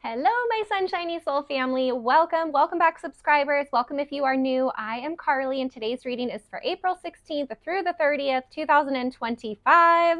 Hello, my Sunshiny Soul family. Welcome back, subscribers. Welcome if you are new. I am Carly, and today's reading is for April 16th through the 30th, 2025.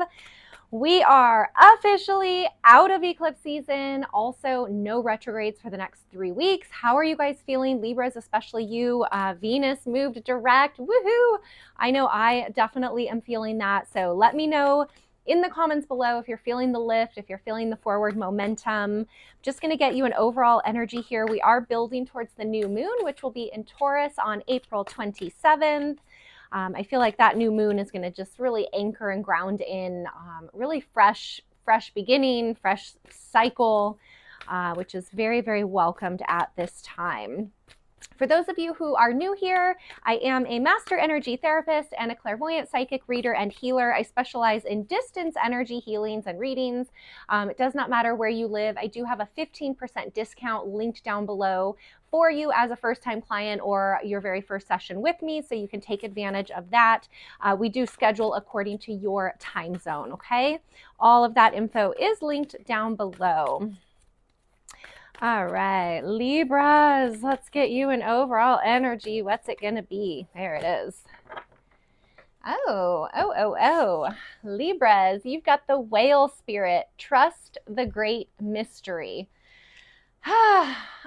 We are officially out of eclipse season. Also, no retrogrades for the next 3 weeks. How are you guys feeling? Libras, especially you. Venus moved direct. Woohoo! I know I definitely am feeling that. So let me know in the comments below if you're feeling the lift, if you're feeling the forward momentum. I'm just going to get you an overall energy here. We are building towards the new moon, which will be in Taurus on April 27th. I feel like that new moon is going to just really anchor and ground in really fresh beginning, fresh cycle, which is very, very welcomed at this time. For those of you who are new here, I am a master energy therapist and a clairvoyant psychic reader and healer. I specialize in distance energy healings and readings. It does not matter where you live. I do have a 15% discount linked down below for you as a first-time client or your very first session with me, so you can take advantage of that. We do schedule according to your time zone, okay? All of that info is linked down below. All right, Libras, let's get you an overall energy. What's it going to be? There it is. Oh. Libras, you've got the whale spirit. Trust the great mystery.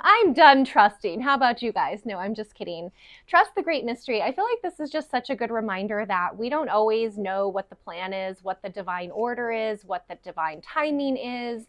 I'm done trusting. How about you guys? No, I'm just kidding. Trust the great mystery. I feel like this is just such a good reminder that we don't always know what the plan is, what the divine order is, what the divine timing is.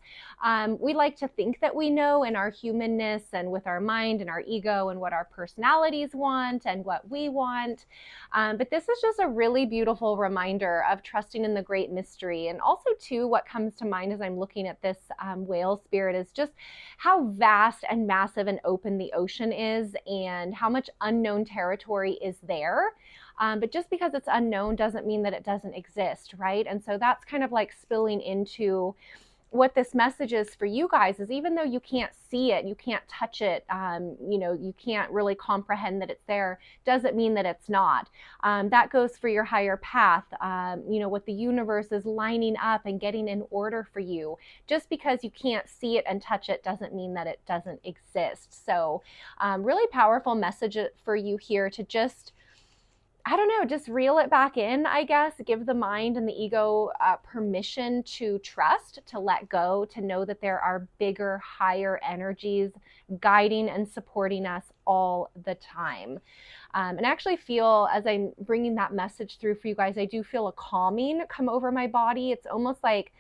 We like to think that we know in our humanness and with our mind and our ego and what our personalities want and what we want. But this is just a really beautiful reminder of trusting in the great mystery. And also, too, what comes to mind as I'm looking at this whale spirit is just how vast and massive and open the ocean is and how much unknown territory is there. But just because it's unknown doesn't mean that it doesn't exist, right? And so that's kind of like spilling into what this message is for you guys, is even though you can't see it, you can't touch it, you can't really comprehend that it's there, doesn't mean that it's not. That goes for your higher path, what the universe is lining up and getting in order for you. Just because you can't see it and touch it doesn't mean that it doesn't exist. So really powerful message for you here to just, I don't know, just reel it back in, I guess. Give the mind and the ego permission to trust, to let go, to know that there are bigger, higher energies guiding and supporting us all the time. And I actually feel, as I'm bringing that message through for you guys, I do feel a calming come over my body. It's almost like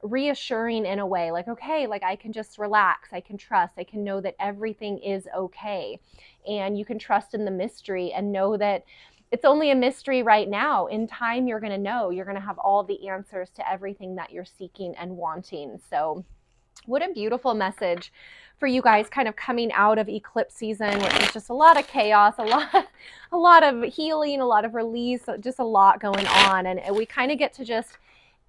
reassuring in a way, like, okay, like I can just relax, I can trust, I can know that everything is okay. And you can trust in the mystery and know that it's only a mystery right now. In time, you're going to know. You're going to have all the answers to everything that you're seeking and wanting. So what a beautiful message for you guys kind of coming out of eclipse season, which is just a lot of chaos, a lot of healing, a lot of release, just a lot going on. And we kind of get to just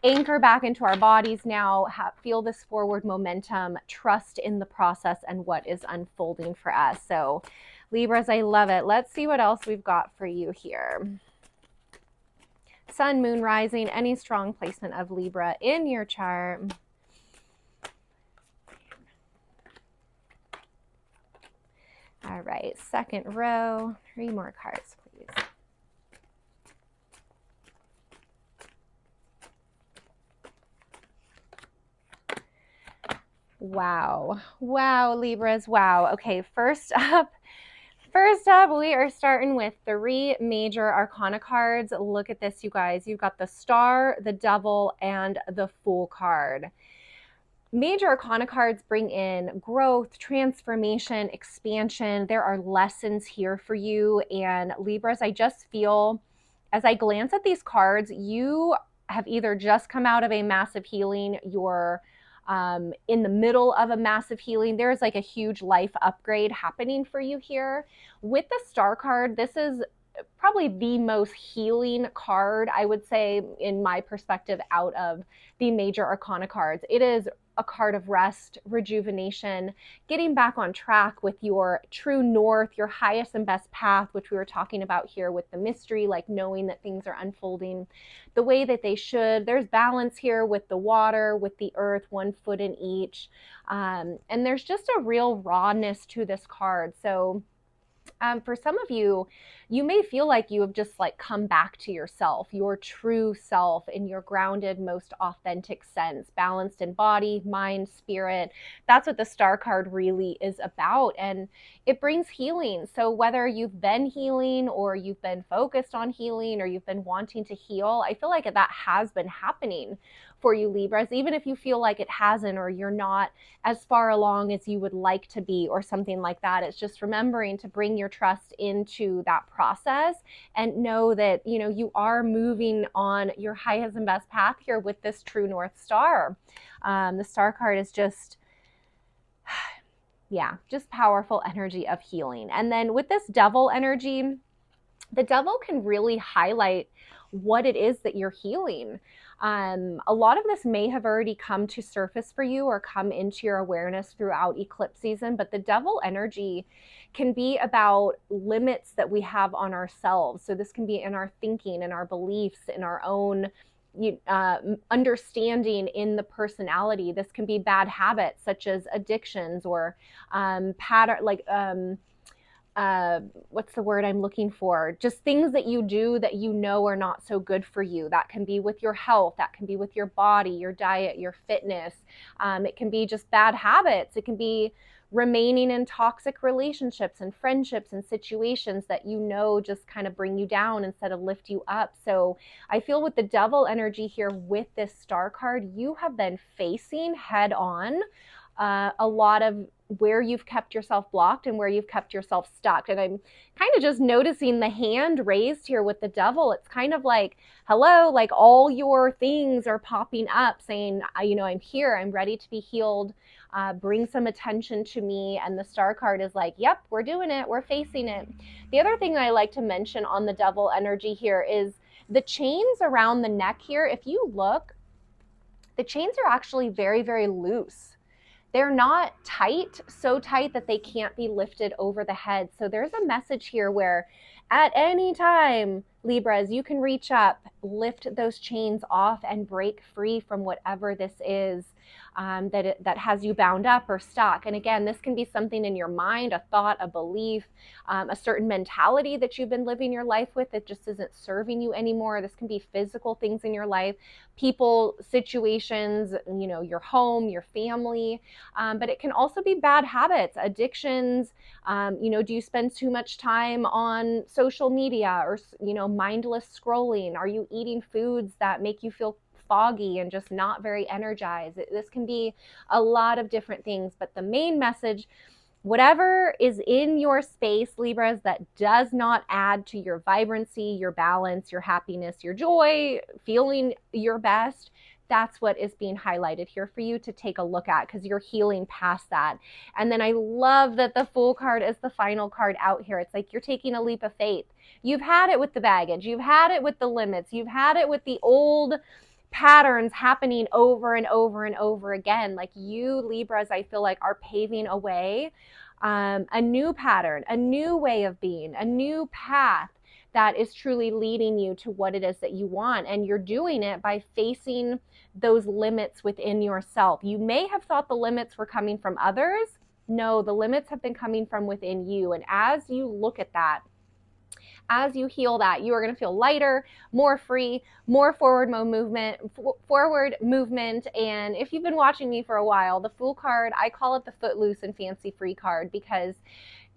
anchor back into our bodies now, feel this forward momentum, trust in the process and what is unfolding for us. So Libras, I love it. Let's see what else we've got for you here. Sun, moon, rising, any strong placement of Libra in your chart. All right, second row, 3 more cards, please. Wow, Libras, wow. Okay, first up, we are starting with 3 major arcana cards. Look at this, you guys. You've got the Star, the Devil, and the Fool card. Major arcana cards bring in growth, transformation, expansion. There are lessons here for you. And Libras, I just feel, as I glance at these cards, you have either just come out of a massive healing, you're in the middle of a massive healing. There's like a huge life upgrade happening for you here. With the Star card, this is probably the most healing card, I would say, in my perspective, out of the major arcana cards. It is a card of rest, rejuvenation, getting back on track with your true north, your highest and best path, which we were talking about here with the mystery, like knowing that things are unfolding the way that they should. There's balance here with the water, with the earth, 1 foot in each. And there's just a real rawness to this card. So for some of you, you may feel like you have just like come back to yourself, your true self in your grounded, most authentic sense, balanced in body, mind, spirit. That's what the star card really is about. And it brings healing. So whether you've been healing or you've been focused on healing or you've been wanting to heal, I feel like that has been happening for you, Libras, even if you feel like it hasn't, or you're not as far along as you would like to be or something like that. It's just remembering to bring your trust into that process and know that, you know, you are moving on your highest and best path here with this true North Star. The star card is just, yeah, just powerful energy of healing. And then with this devil energy, the devil can really highlight what it is that you're healing. A lot of this may have already come to surface for you or come into your awareness throughout eclipse season, but the devil energy can be about limits that we have on ourselves. So this can be in our thinking, in our beliefs, in our own understanding in the personality. This can be bad habits such as addictions or pattern, like what's the word I'm looking for? Just things that you do that you know are not so good for you. That can be with your health. That can be with your body, your diet, your fitness. It can be just bad habits. It can be remaining in toxic relationships and friendships and situations that you know just kind of bring you down instead of lift you up. So I feel with the devil energy here with this star card, you have been facing head on a lot of where you've kept yourself blocked and where you've kept yourself stuck. And I'm kind of just noticing the hand raised here with the devil. It's kind of like, hello, like all your things are popping up saying, you know, I'm here, I'm ready to be healed. Bring some attention to me. And the star card is like, yep, we're doing it. We're facing it. The other thing that I like to mention on the devil energy here is the chains around the neck here. If you look, the chains are actually very, very loose. They're not tight, so tight that they can't be lifted over the head. So there's a message here where at any time, Libras, you can reach up, lift those chains off and break free from whatever this is that has you bound up or stuck. And again, this can be something in your mind, a thought, a belief, a certain mentality that you've been living your life with that just isn't serving you anymore. This can be physical things in your life, people, situations, you know, your home, your family, but it can also be bad habits, addictions. You know, do you spend too much time on social media or, you know, mindless scrolling? Are you eating foods that make you feel foggy and just not very energized? This can be a lot of different things, but the main message, whatever is in your space, Libras, that does not add to your vibrancy, your balance, your happiness, your joy, feeling your best, that's what is being highlighted here for you to take a look at, because you're healing past that. And then I love that the Fool card is the final card out here. It's like you're taking a leap of faith. You've had it with the baggage. You've had it with the limits. You've had it with the old patterns happening over and over and over again. Like you, Libras, I feel like are paving a way, a new pattern, a new way of being, a new path that is truly leading you to what it is that you want. And you're doing it by facing those limits within yourself. You may have thought the limits were coming from others. No, the limits have been coming from within you. And as you look at that, as you heal that, you are going to feel lighter, more free, more forward movement. And if you've been watching me for a while, the Fool card, I call it the footloose and fancy free card, because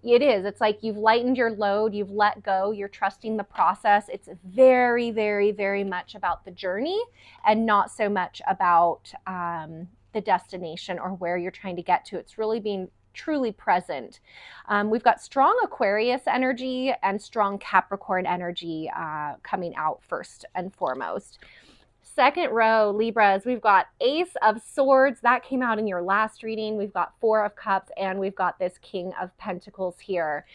it is. It's like you've lightened your load, you've let go, you're trusting the process. It's very, very, very much about the journey and not so much about the destination or where you're trying to get to. It's really being truly present. We've got strong Aquarius energy and strong Capricorn energy coming out first and foremost. Second row, Libras, we've got Ace of Swords. That came out in your last reading. We've got Four of Cups, and we've got this King of Pentacles here.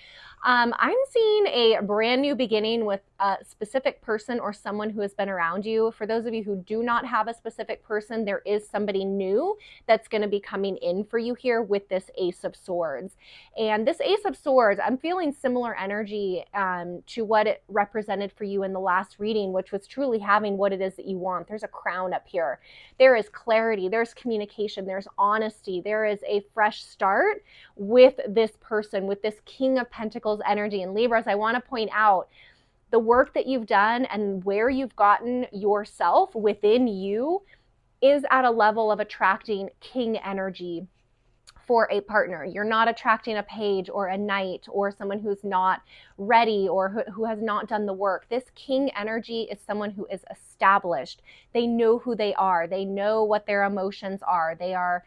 I'm seeing a brand new beginning with a specific person or someone who has been around you. For those of you who do not have a specific person, there is somebody new that's going to be coming in for you here with this Ace of Swords. And this Ace of Swords, I'm feeling similar energy to what it represented for you in the last reading, which was truly having what it is that you want. There's a crown up here. There is clarity, there's communication, there's honesty, there is a fresh start with this person, with this King of Pentacles energy. And Libras, I want to point out the work that you've done and where you've gotten yourself within you is at a level of attracting king energy for a partner. You're not attracting a page or a knight or someone who's not ready or who has not done the work. This king energy is someone who is established. They know who they are. They know what their emotions are. They are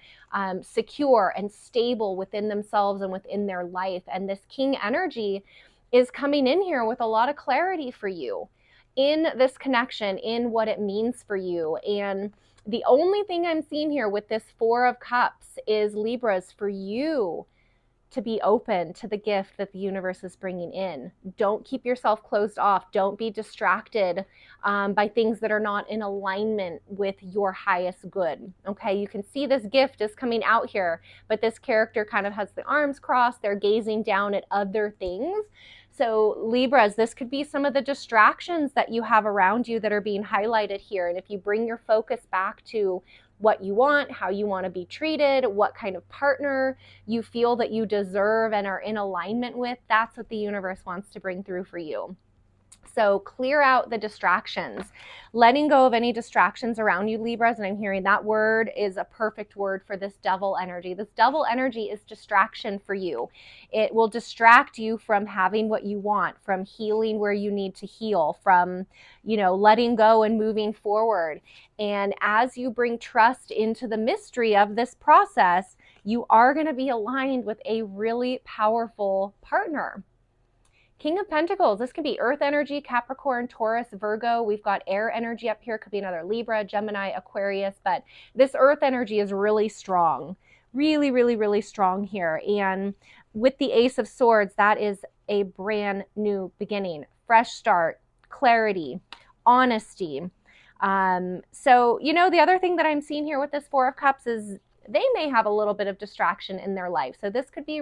secure and stable within themselves and within their life. And this king energy is coming in here with a lot of clarity for you in this connection, in what it means for you. And the only thing I'm seeing here with this Four of Cups is, Libras, for you to be open to the gift that the universe is bringing in. Don't keep yourself closed off. Don't be distracted by things that are not in alignment with your highest good. Okay, you can see this gift is coming out here, but this character kind of has the arms crossed. They're gazing down at other things. So Libras, this could be some of the distractions that you have around you that are being highlighted here. And if you bring your focus back to what you want, how you want to be treated, what kind of partner you feel that you deserve and are in alignment with, that's what the universe wants to bring through for you. So clear out the distractions, letting go of any distractions around you, Libras. And I'm hearing that word is a perfect word for this devil energy. This devil energy is distraction for you. It will distract you from having what you want, from healing where you need to heal, from, letting go and moving forward. And as you bring trust into the mystery of this process, you are going to be aligned with a really powerful partner. King of Pentacles, this could be earth energy, Capricorn, Taurus, Virgo. We've got air energy up here. Could be another Libra, Gemini, Aquarius. But this earth energy is really strong. Really, really, really strong here. And with the Ace of Swords, that is a brand new beginning. Fresh start, clarity, honesty. So, the other thing that I'm seeing here with this Four of Cups is they may have a little bit of distraction in their life. So this could be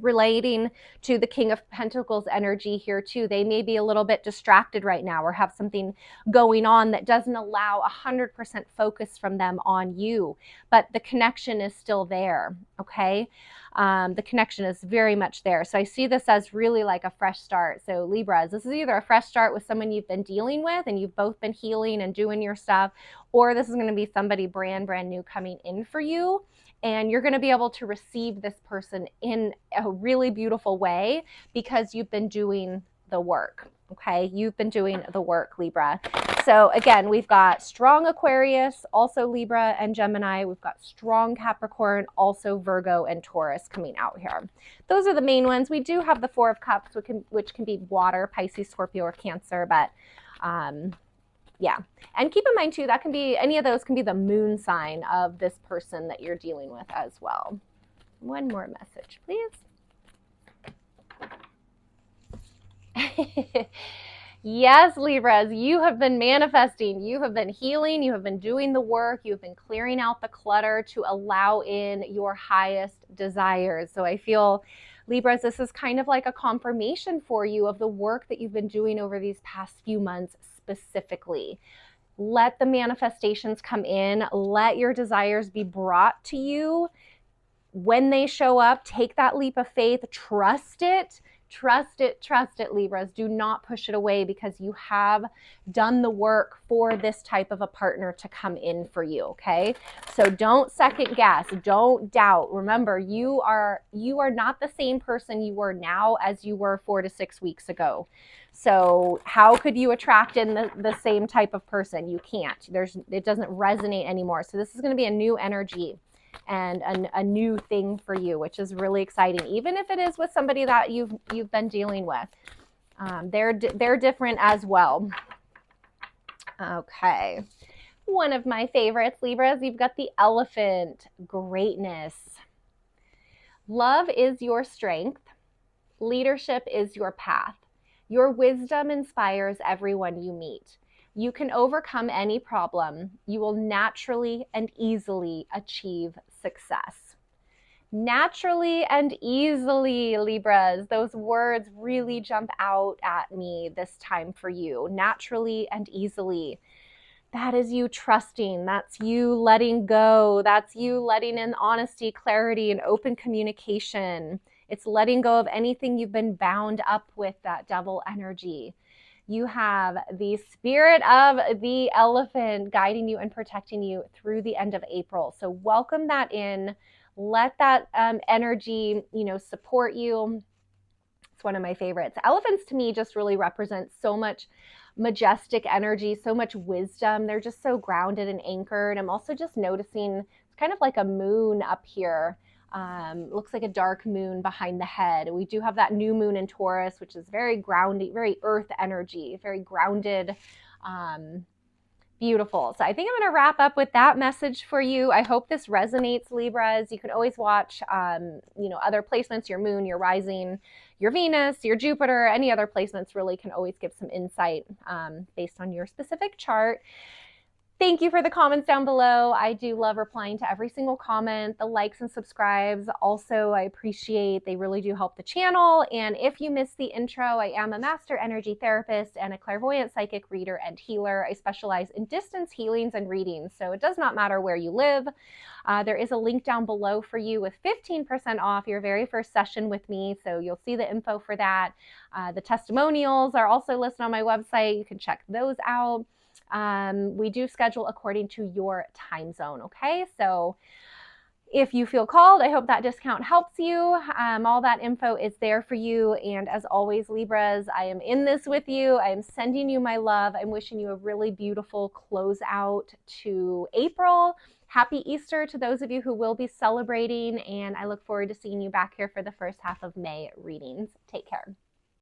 relating to the King of Pentacles energy here too. They may be a little bit distracted right now or have something going on that doesn't allow 100% focus from them on you, but the connection is still there, okay? The connection is very much there. So I see this as really like a fresh start. So Libras, this is either a fresh start with someone you've been dealing with and you've both been healing and doing your stuff, or this is going to be somebody brand new coming in for you. And you're going to be able to receive this person in a really beautiful way because you've been doing the work, okay? You've been doing the work, Libra. So again, we've got strong Aquarius, also Libra and Gemini. We've got strong Capricorn, also Virgo and Taurus coming out here. Those are the main ones. We do have the Four of Cups, which can be water, Pisces, Scorpio, or Cancer, but yeah. And keep in mind too, that can be, any of those can be the moon sign of this person that you're dealing with as well. One more message, please. Yes, Libras, you have been manifesting, you have been healing, you have been doing the work, you have been clearing out the clutter to allow in your highest desires. So I feel, Libras, this is kind of like a confirmation for you of the work that you've been doing over these past few months specifically. Let the manifestations come in. Let your desires be brought to you. When they show up, take that leap of faith. Trust it. Trust it, Libras. Do not push it away because you have done the work for this type of a partner to come in for you, okay? So don't second guess. Don't doubt. Remember, you are not the same person you were now as you were 4 to 6 weeks ago. So how could you attract in the same type of person? You can't. It doesn't resonate anymore. So this is going to be a new energy and a new thing for you, which is really exciting. Even if it is with somebody that you've been dealing with, they're different as well. Okay, one of my favorites, Libras, you've got the Elephant, greatness. Love is your strength. Leadership is your path. Your wisdom inspires everyone you meet. You can overcome any problem. You will naturally and easily achieve success. Naturally and easily, Libras. Those words really jump out at me this time for you. Naturally and easily. That is you trusting. That's you letting go. That's you letting in honesty, clarity, and open communication. It's letting go of anything you've been bound up with, that devil energy. You have the spirit of the elephant guiding you and protecting you through the end of April. So welcome that in. Let that energy, support you. It's one of my favorites. Elephants to me just really represent so much majestic energy, so much wisdom. They're just so grounded and anchored. I'm also just noticing it's kind of like a moon up here. Looks like a dark moon behind the head. We do have that new moon in Taurus, which is very grounded, very earth energy, very grounded. Beautiful. So I think I'm going to wrap up with that message for you. I hope this resonates, Libras. You can always watch, other placements, your moon, your rising, your Venus, your Jupiter, any other placements really can always give some insight based on your specific chart. Thank you for the comments down below. I do love replying to every single comment. The likes and subscribes also I appreciate. They really do help the channel. And if you missed the intro, I am a master energy therapist and a clairvoyant psychic reader and healer. I specialize in distance healings and readings, so it does not matter where you live. There is a link down below for you with 15% off your very first session with me, so you'll see the info for that. The testimonials are also listed on my website. You can check those out. We do schedule according to your time zone, okay? So if you feel called, I hope that discount helps you. All that info is there for you. And as always, Libras, I am in this with you. I am sending you my love. I'm wishing you a really beautiful closeout to April. Happy Easter to those of you who will be celebrating. And I look forward to seeing you back here for the first half of May readings. Take care.